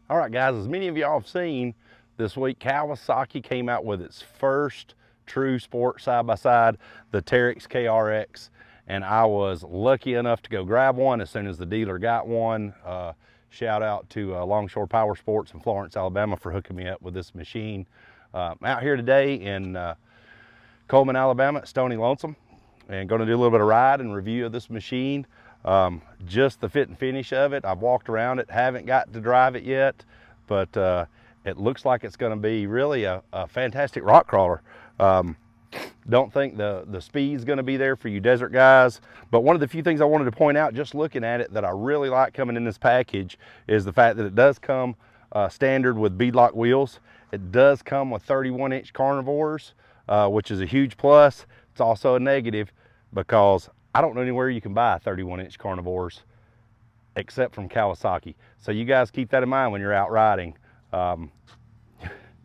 All right, guys, as many of y'all have seen this week, Kawasaki came out with its first true sport side-by-side, the Teryx KRX, and I was lucky enough to go grab one as soon as the dealer got one. Shout out to Longshore Power Sports in Florence, Alabama for hooking me up with this machine. I'm out here today in Coleman, Alabama at Stony Lonesome, and going to do a little bit of ride and review of this machine. Just the fit and finish of it. I've walked around it, haven't got to drive it yet, but it looks like it's going to be really a fantastic rock crawler. Don't think the speed's going to be there for you desert guys, but one of the few things I wanted to point out just looking at it that I really like coming in this package is the fact that it does come standard with beadlock wheels. It does come with 31-inch carnivores, which is a huge plus. It's also a negative because I don't know anywhere you can buy 31-inch carnivores except from Kawasaki. So you guys keep that in mind when you're out riding.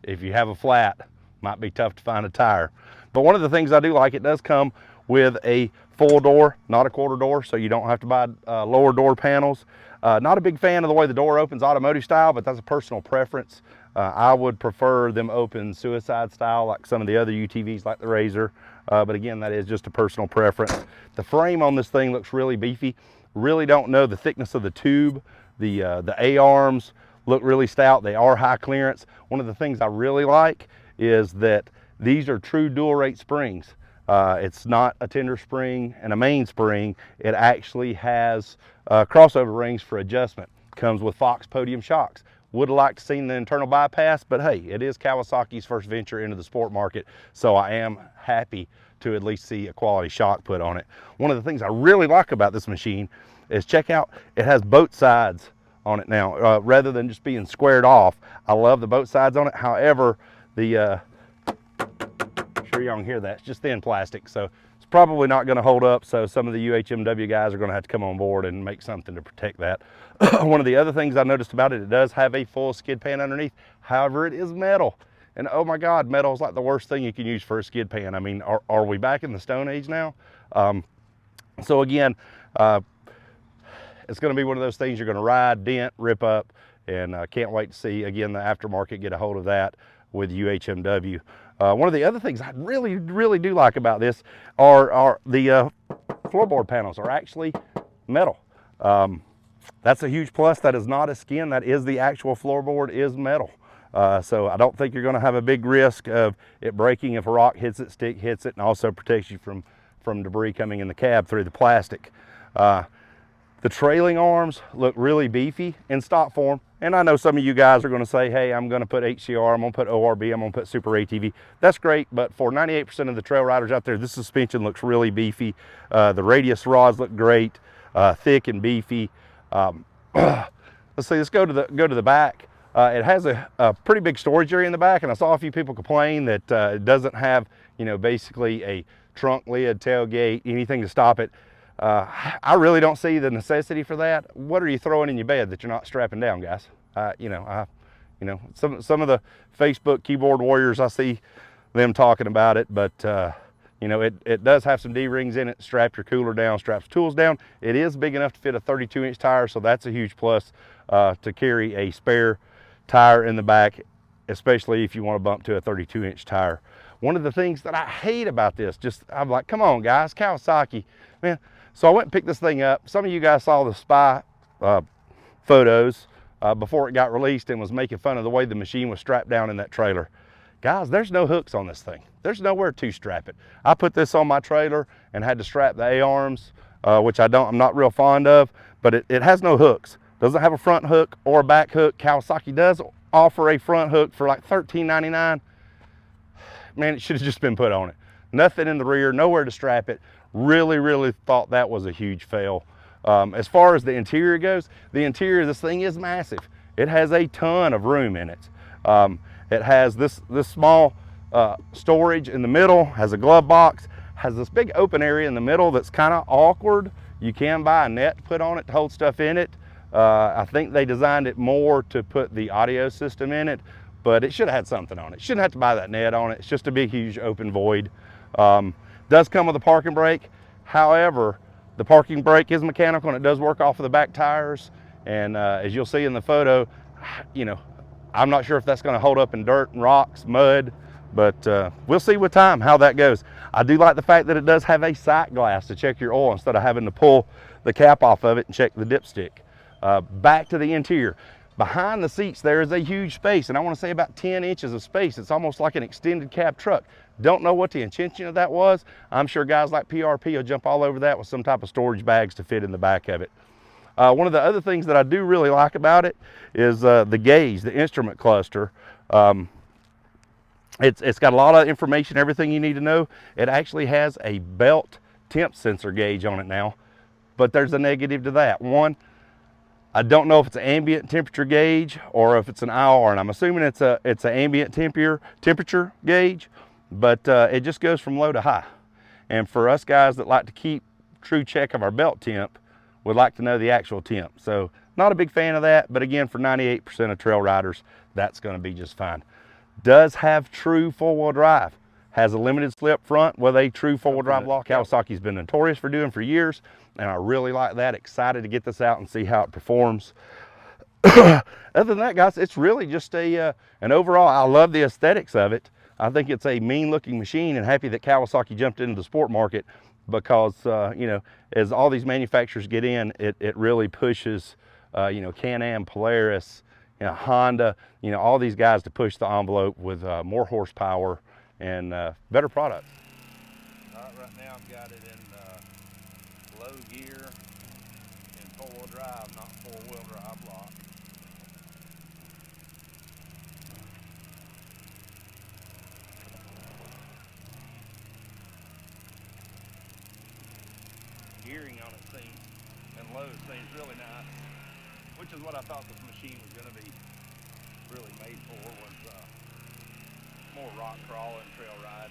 If you have a flat, might be tough to find a tire. But one of the things I do like, it does come with a full door, not a quarter door, so you don't have to buy lower door panels. Not a big fan of the way the door opens automotive style, but that's a personal preference. I would prefer them open suicide style like some of the other UTVs like the Razor. But again, that is just a personal preference. The frame on this thing looks really beefy. Really don't know the thickness of the tube. The A-arms look really stout. They are high clearance. One of the things I really like is that these are true dual rate springs. It's not a tender spring and a main spring. It actually has crossover rings for adjustment. Comes with Fox podium shocks. Would have liked to seen the internal bypass, but hey, it is Kawasaki's first venture into the sport market, so I am happy to at least see a quality shock put on it. One of the things I really like about this machine is, check out, it has both sides on it now, rather than just being squared off. I love the both sides on it. However, the I'm sure y'all can hear that, it's just thin plastic, so it's probably not going to hold up, so some of the UHMW guys are going to have to come on board and make something to protect that. One of the other things I noticed about it, it does have a full skid pan underneath. However, it is metal, and oh my God, metal is like the worst thing you can use for a skid pan. I mean, are we back in the Stone Age now? So again, it's going to be one of those things you're going to ride, dent, rip up, and can't wait to see, again, the aftermarket get a hold of that with UHMW. One of the other things I really do like about this are the floorboard panels are actually metal. That's a huge plus. That is not a skin. That is the actual floorboard is metal. So I don't think you're going to have a big risk of it breaking if a rock hits it, stick hits it, and also protects you from debris coming in the cab through the plastic. The trailing arms look really beefy in stock form. And I know some of you guys are going to say, hey, I'm going to put HCR, I'm going to put ORB, I'm going to put Super ATV. That's great, but for 98% of the trail riders out there, this suspension looks really beefy. The radius rods look great, thick and beefy. Let's see, let's go to the back. It has a pretty big storage area in the back, and I saw a few people complain that it doesn't have, you know, basically a trunk lid, tailgate, anything to stop it. I really don't see the necessity for that. What are you throwing in your bed that you're not strapping down, guys? Some of the Facebook keyboard warriors, I see them talking about it, but you know, it does have some D-rings in it. Strap your cooler down, straps tools down. It is big enough to fit a 32-inch tire, so that's a huge plus to carry a spare tire in the back, especially if you want to bump to a 32-inch tire. One of the things that I hate about this, I'm like, come on guys, Kawasaki, man. So I went and picked this thing up. Some of you guys saw the spy photos before it got released and was making fun of the way the machine was strapped down in that trailer. Guys, there's no hooks on this thing. There's nowhere to strap it. I put this on my trailer and had to strap the A-arms, which I'm not real fond of, but it has no hooks. Doesn't have a front hook or a back hook. Kawasaki does offer a front hook for like $13.99. Man, it should have just been put on it. Nothing in the rear, nowhere to strap it. Really thought that was a huge fail. As far as the interior goes, the interior of this thing is massive. It has a ton of room in it. It has this small storage in the middle, has a glove box, has this big open area in the middle that's kind of awkward. You can buy a net to put on it to hold stuff in it. I think they designed it more to put the audio system in it, but it should have had something on it. Shouldn't have to buy that net on it. It's just a big, huge open void. Does come with a parking brake. However, the parking brake is mechanical and it does work off of the back tires. And as you'll see in the photo, you know, I'm not sure if that's going to hold up in dirt and rocks, mud, but we'll see with time how that goes. I do like the fact that it does have a sight glass to check your oil instead of having to pull the cap off of it and check the dipstick. Back to the interior. Behind the seats, there is a huge space, and I want to say about 10 inches of space. It's almost like an extended cab truck. Don't know what the intention of that was. I'm sure guys like PRP will jump all over that with some type of storage bags to fit in the back of it. One of the other things that I do really like about it is the gauge, the instrument cluster. It's got a lot of information, everything you need to know. It actually has a belt temp sensor gauge on it now, but there's a negative to that. One, I don't know if it's an ambient temperature gauge or if it's an IR, and I'm assuming it's an ambient temperature gauge, but it just goes from low to high. And for us guys that like to keep true check of our belt temp, would like to know the actual temp. So not a big fan of that, but again, for 98% of trail riders, that's gonna be just fine. Does have true four-wheel drive. Has a limited slip front with a true four-wheel drive lock. Kawasaki's been notorious for doing for years, and I really like that. Excited to get this out and see how it performs. Other than that, guys, it's really just an overall, I love the aesthetics of it. I think it's a mean-looking machine, and happy that Kawasaki jumped into the sport market, because you know, as all these manufacturers get in, it really pushes you know, Can-Am, Polaris, you know, Honda, you know, all these guys to push the envelope with more horsepower and better products. Right now I've got it in low gear and four-wheel drive, not four-wheel drive lock. Gearing on it seems, and low seems really nice, which is what I thought this machine was going to be really made for, was more rock crawling, trail riding.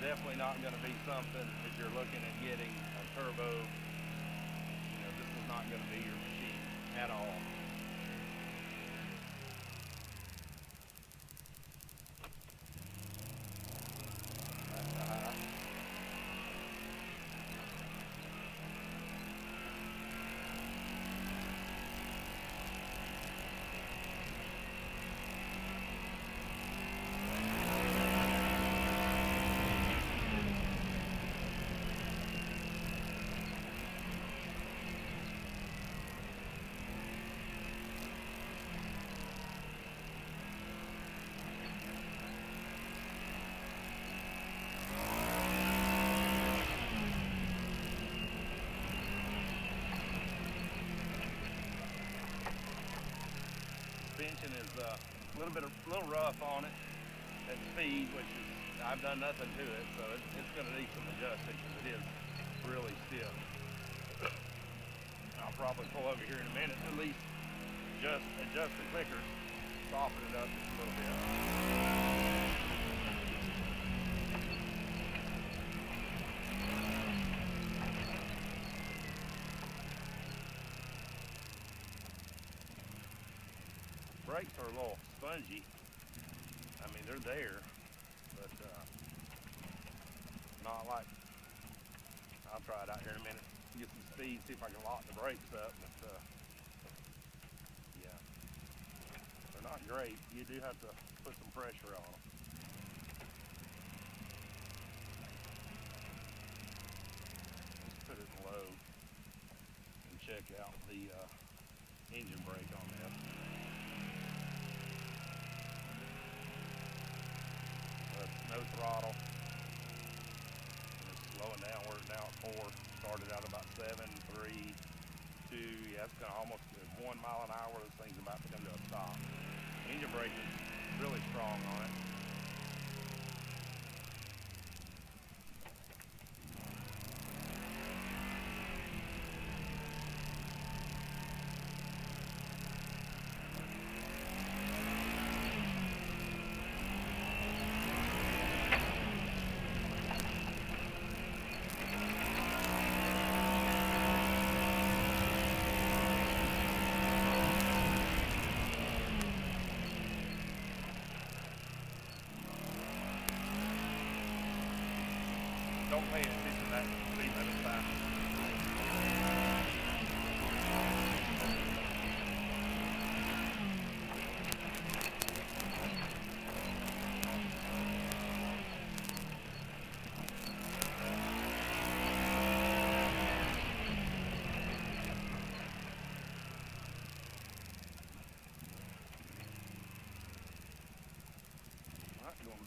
Definitely not going to be something if you're looking at getting a turbo. You know, this is not going to be your machine at all. That's a high. Suspension is a little rough on it at speed, which is, I've done nothing to it, so it's going to need some adjusting because it is really stiff. I'll probably pull over here in a minute to at least adjust the clickers, soften it up just a little bit. Brakes are a little spongy. I mean, they're there, but not like, I'll try it out here in a minute, get some speed, see if I can lock the brakes up, but yeah, they're not great. You do have to put some pressure on them. Let's put it in low and check out the engine brake on this. No throttle. It's slowing down. We're now at 4. Started out about 7, 3, 2. Yeah, it's kind of almost at 1 mile an hour. This thing's about to come to a stop. Engine brake is really strong on it.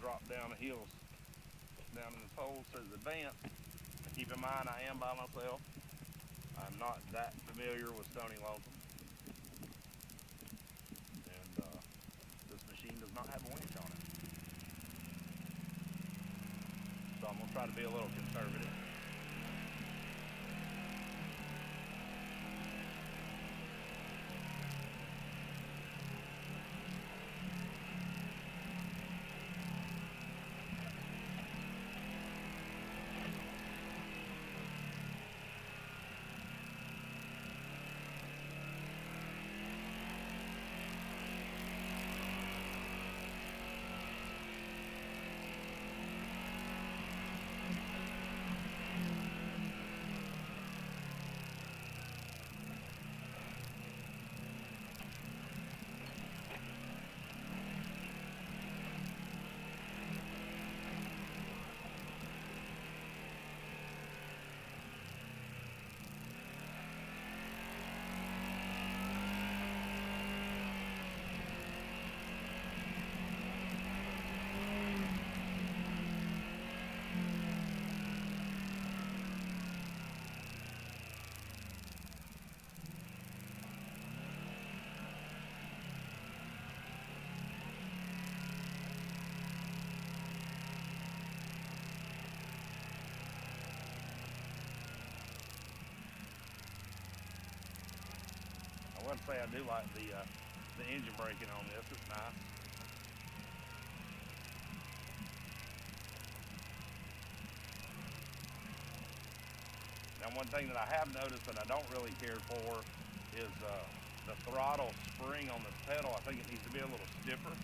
drop down the hills down in this hole, so there's advance. Keep in mind, I am by myself. I'm not that familiar with Stony Lonesome. And this machine does not have a winch on it. So I'm gonna try to be a little conservative. I would say I do like the engine braking on this. It's nice. Now, one thing that I have noticed that I don't really care for is the throttle spring on this pedal. I think it needs to be a little stiffer.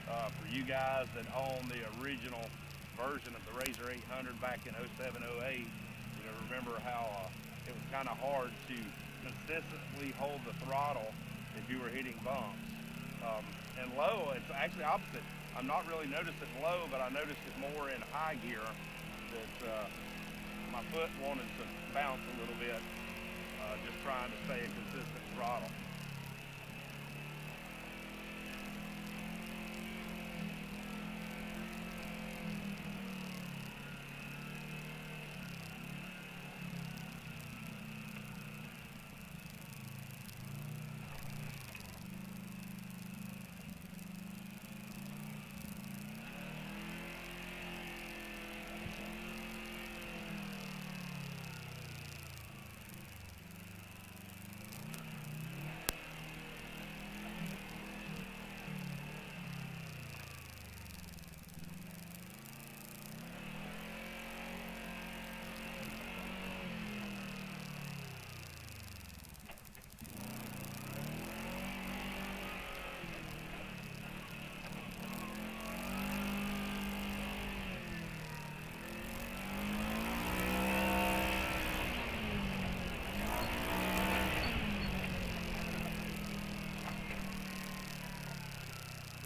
For you guys that own the original version of the Razor 800 back in 07, 08, remember how it was kind of hard to consistently hold the throttle if you were hitting bumps. And low, it's actually opposite. I'm not really noticed it low, but I noticed it more in high gear that my foot wanted to bounce a little bit, just trying to stay a consistent throttle.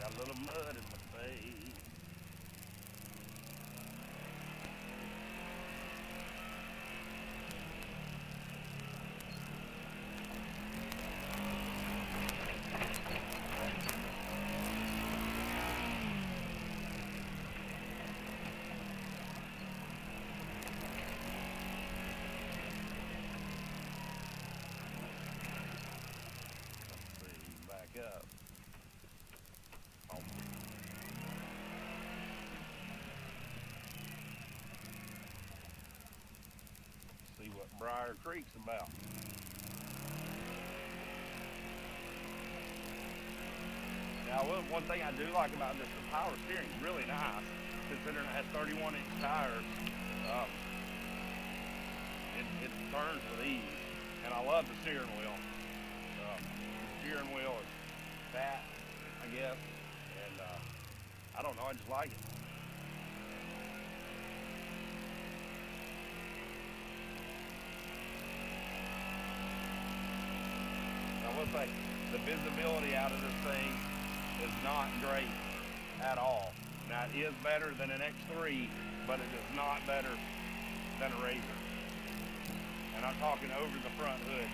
Got a little mud in my face. Let's see, back up. See what Briar Creek's about. Now, one thing I do like about this, the power steering is really nice, considering it has 31-inch tires. It turns with ease, and I love the steering wheel. The steering wheel is fat, I guess, and I don't know, I just like it. I will say, the visibility out of this thing is not great at all. Now, it is better than an X3, but it is not better than a Razor. And I'm talking over the front hood.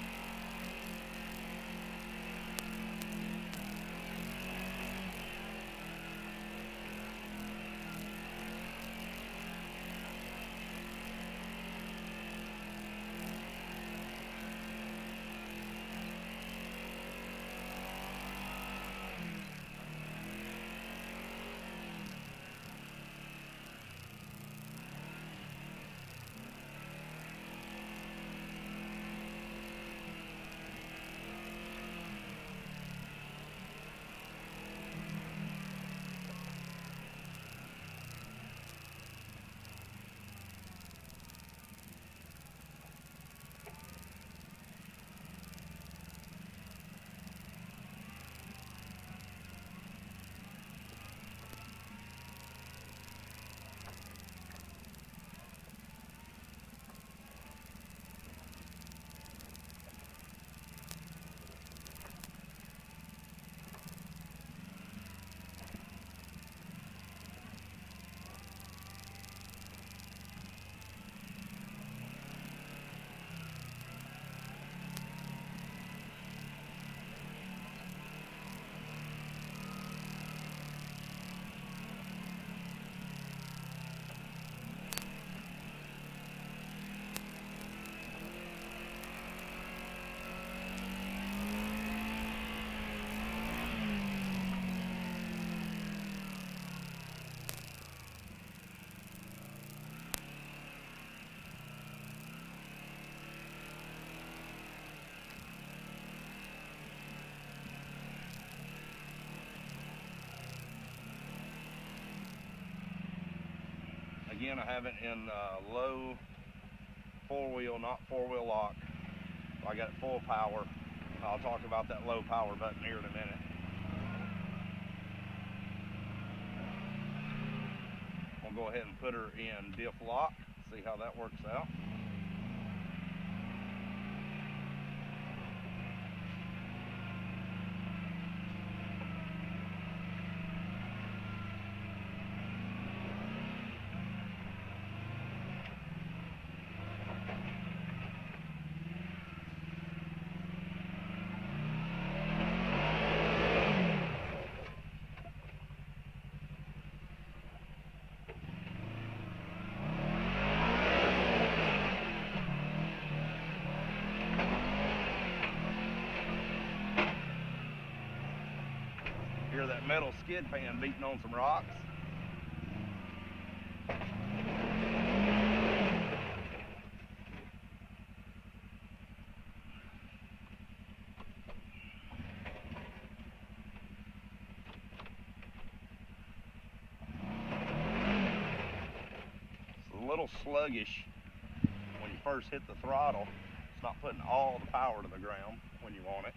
Again, I have it in low 4-wheel, not 4-wheel lock. I got it full power. I'll talk about that low power button here in a minute. We'll go ahead and put her in diff lock, see how that works out. Hear that metal skid pan beating on some rocks. It's a little sluggish when you first hit the throttle. It's not putting all the power to the ground when you want it.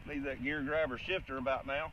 Needs that gear grabber shifter about now.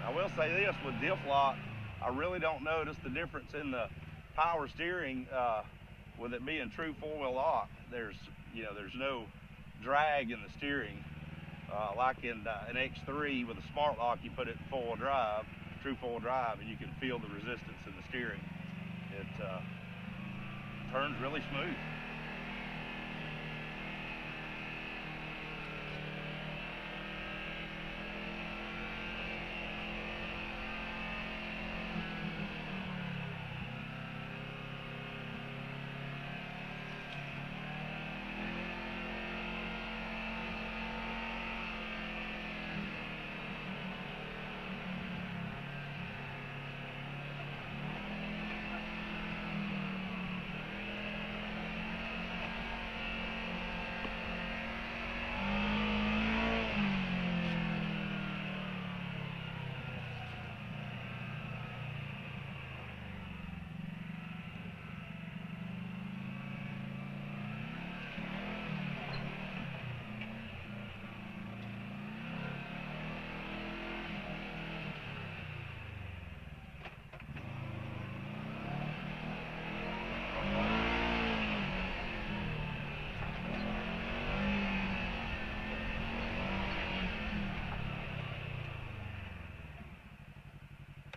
I will say this, with diff lock, I really don't notice the difference in the power steering with it being true 4-wheel lock. There's no drag in the steering. Like in an X3 with a smart lock, you put it in true 4-wheel drive, and you can feel the resistance in the steering. It turns really smooth.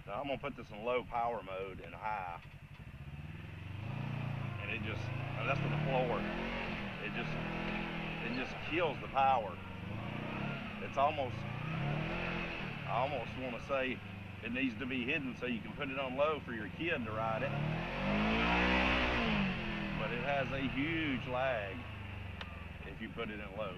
Now I'm gonna put this in low power mode and high, and that's for the floor. It just kills the power. It's almost, I almost want to say it needs to be hidden so you can put it on low for your kid to ride it. But it has a huge lag if you put it in low.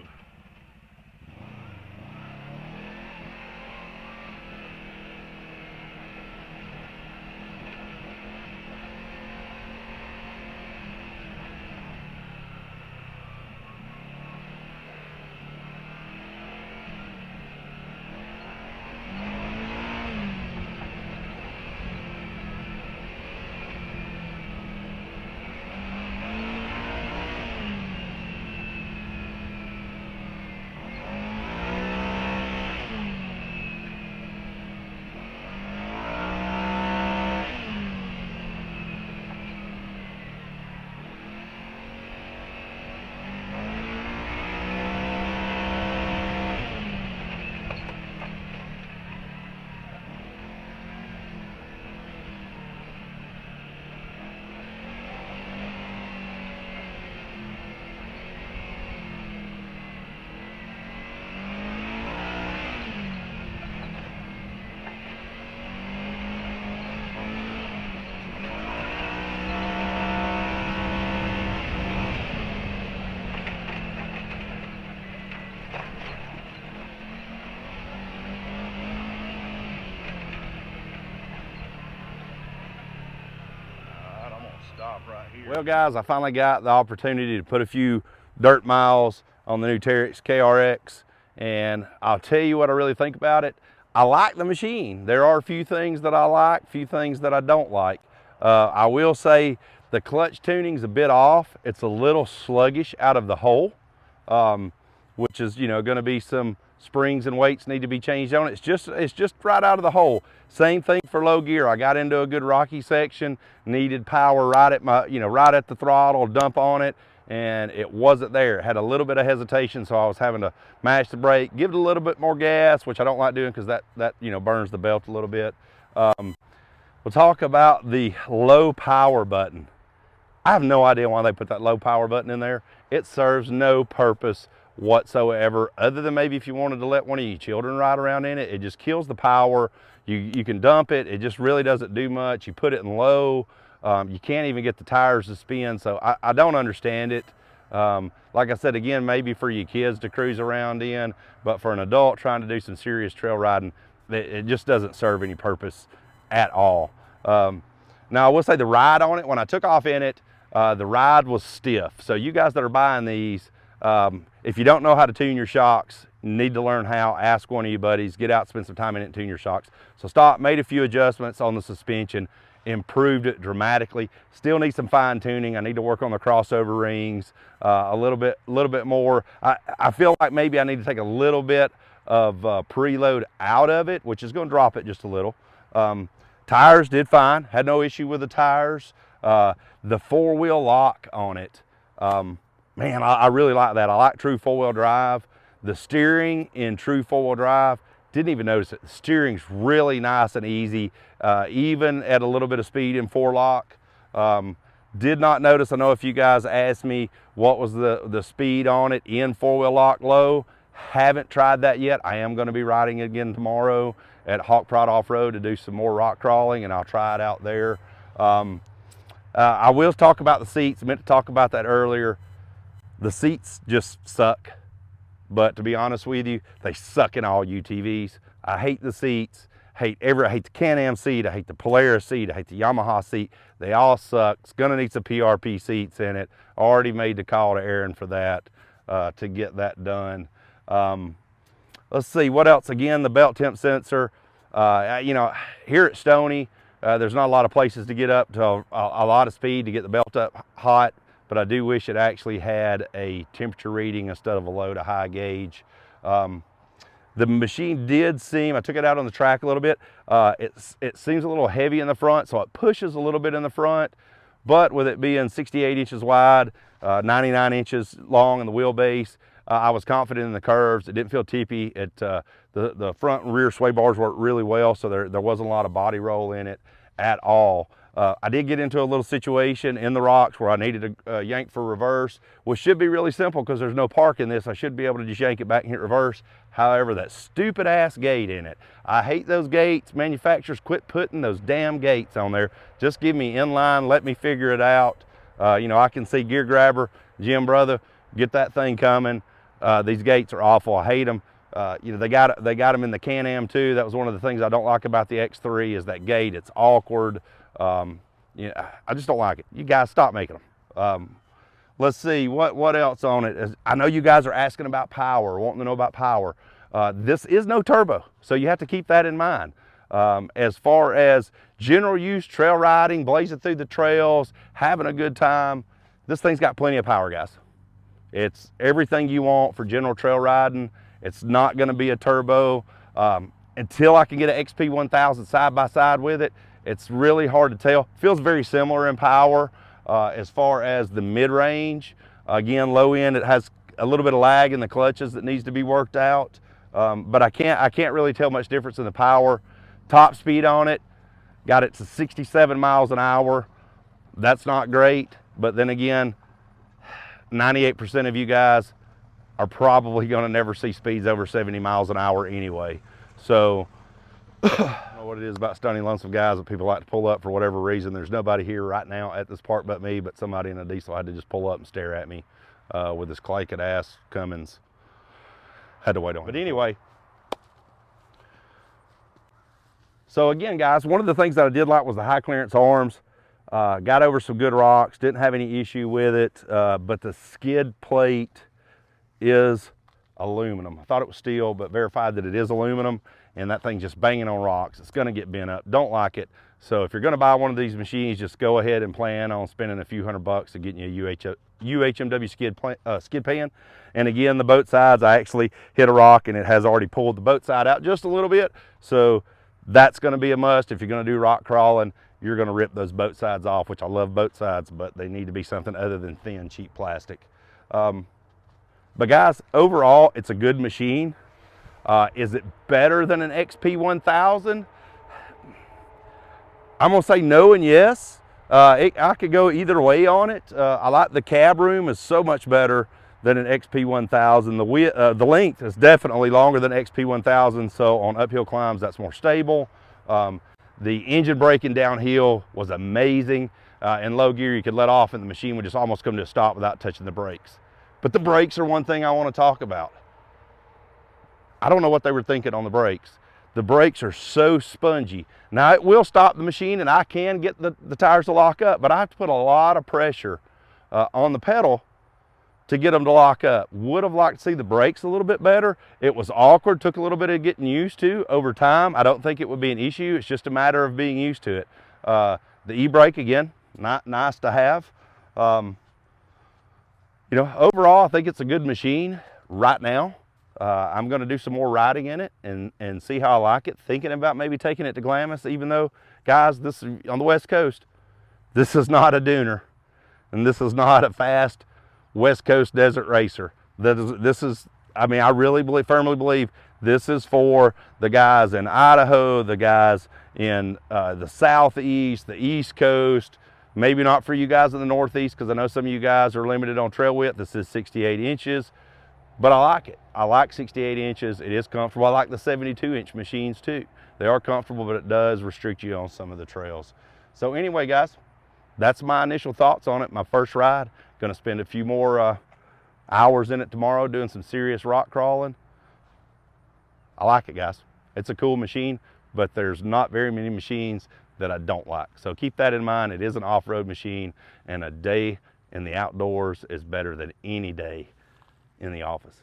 stop right here. Well, guys, I finally got the opportunity to put a few dirt miles on the new Teryx KRX, and I'll tell you what I really think about it. I like the machine. There are a few things that I like, a few things that I don't like. I will say the clutch tuning's a bit off. It's a little sluggish out of the hole, which is, you know, going to be some springs and weights need to be changed on it. It's just right out of the hole. Same thing for low gear. I got into a good rocky section, needed power right at my, you know, right at the throttle, dump on it, and it wasn't there. It had a little bit of hesitation, so I was having to mash the brake, give it a little bit more gas, which I don't like doing because that you know, burns the belt a little bit. We'll talk about the low power button. I have no idea why they put that low power button in there. It serves no purpose whatsoever, other than maybe if you wanted to let one of your children ride around in it. It just kills the power. You can dump it. It just really doesn't do much. You put it in low, you can't even get the tires to spin, so I don't understand it. Like I said, again, maybe for your kids to cruise around in, but for an adult trying to do some serious trail riding, it just doesn't serve any purpose at all. Now, I will say the ride on it, when I took off in it, the ride was stiff. So you guys that are buying these, if you don't know how to tune your shocks, you need to learn how. Ask one of your buddies, get out, spend some time in it and tune your shocks. So stopped, made a few adjustments on the suspension, improved it dramatically. Still need some fine tuning. I need to work on the crossover rings a little bit more. I feel like maybe I need to take a little bit of preload out of it, which is going to drop it just a little. Tires did fine, had no issue with the tires. The four-wheel lock on it, man, I really like that. I like true four-wheel drive. The steering in true four-wheel drive, didn't even notice it. The steering's really nice and easy, even at a little bit of speed in four-lock. Did not notice, I know if you guys asked me what was the speed on it in four-wheel lock low. Haven't tried that yet. I am going to be riding again tomorrow at Hawk Pride Off-Road to do some more rock crawling, and I'll try it out there. I will talk about the seats. I meant to talk about that earlier. The seats just suck, but to be honest with you, they suck in all UTVs. I hate the seats. I hate the Can-Am seat. I hate the Polaris seat. I hate the Yamaha seat. They all suck. It's gonna need some PRP seats in it. Already made the call to Aaron for that to get that done. Let's see what else. Again, the belt temp sensor. You know, here at Stony, there's not a lot of places to get up to a lot of speed to get the belt up hot, but I do wish it actually had a temperature reading instead of a low to high gauge. The machine did seem, I took it out on the track a little bit, it seems a little heavy in the front, so it pushes a little bit in the front, but with it being 68 inches wide, 99 inches long in the wheelbase, I was confident in the curves. It didn't feel tippy. The front and rear sway bars worked really well, so there wasn't a lot of body roll in it at all. I did get into a little situation in the rocks where I needed to yank for reverse, which should be really simple because there's no park in this. I should be able to just yank it back and hit reverse. However, that stupid ass gate in it. I hate those gates. Manufacturers, quit putting those damn gates on there. Just give me inline, let me figure it out. You know, I can see Gear Grabber, Jim brother, get that thing coming. These gates are awful. I hate them. You know, they got them in the Can-Am too. That was one of the things I don't like about the X3 is that gate. It's awkward. You know, I just don't like it. You guys stop making them. Let's see what else on it. I know you guys are asking about power, wanting to know about power. This is no turbo, so you have to keep that in mind. As far as general use, trail riding, blazing through the trails, having a good time, this thing's got plenty of power, guys. It's everything you want for general trail riding. It's not going to be a turbo. Until I can get an XP1000 side by side with it, it's really hard to tell. Feels very similar in power as far as the mid-range. Again, low end, it has a little bit of lag in the clutches that needs to be worked out. But I can't really tell much difference in the power. Top speed on it, got it to 67 miles an hour. That's not great, but then again, 98% of you guys are probably going to never see speeds over 70 miles an hour anyway. So I don't know what it is about Stony Lonesome guys that people like to pull up for whatever reason. There's nobody here right now at this park but me, but somebody in a diesel had to just pull up and stare at me with this clanked ass Cummins. Had to wait on it. But anyway, so again, guys, one of the things that I did like was the high clearance arms. Got over some good rocks, didn't have any issue with it, but the skid plate is aluminum. I thought it was steel, but verified that it is aluminum, and that thing's just banging on rocks. It's gonna get bent up. Don't like it. So if you're gonna buy one of these machines, just go ahead and plan on spending a few $100 to getting you a UHMW skid pan. And again, the boat sides, I actually hit a rock and it has already pulled the boat side out just a little bit. So that's gonna be a must. If you're gonna do rock crawling, you're gonna rip those boat sides off, which I love boat sides, but they need to be something other than thin, cheap plastic. But guys, overall, it's a good machine. Is it better than an XP 1000? I'm gonna say no and yes. I could go either way on it. I like the cab room is so much better than an XP 1000. The length is definitely longer than XP 1000, so on uphill climbs, that's more stable. The engine braking downhill was amazing. In low gear, you could let off and the machine would just almost come to a stop without touching the brakes. But the brakes are one thing I want to talk about. I don't know what they were thinking on the brakes. The brakes are so spongy. Now it will stop the machine and I can get the tires to lock up, but I have to put a lot of pressure on the pedal to get them to lock up. Would have liked to see the brakes a little bit better. It was awkward, took a little bit of getting used to over time. I don't think it would be an issue. It's just a matter of being used to it. The e-brake, again, nice to have. You know, overall, I think it's a good machine right now. I'm going to do some more riding in it and see how I like it. Thinking about maybe taking it to Glamis, even though, guys, this is on the West Coast. This is not a dooner, and this is not a fast West Coast desert racer. This is, I mean, I really firmly believe this is for the guys in Idaho, the guys in the Southeast, the East Coast. Maybe not for you guys in the Northeast, because I know some of you guys are limited on trail width. This is 68 inches, but I like it. I like 68 inches. It is comfortable. I like the 72-inch machines too. They are comfortable, but it does restrict you on some of the trails. So anyway, guys, that's my initial thoughts on it. My first ride. Going to spend a few more hours in it tomorrow doing some serious rock crawling. I like it, guys. It's a cool machine, but there's not very many machines that I don't like. So keep that in mind. It is an off-road machine, and a day in the outdoors is better than any day in the office.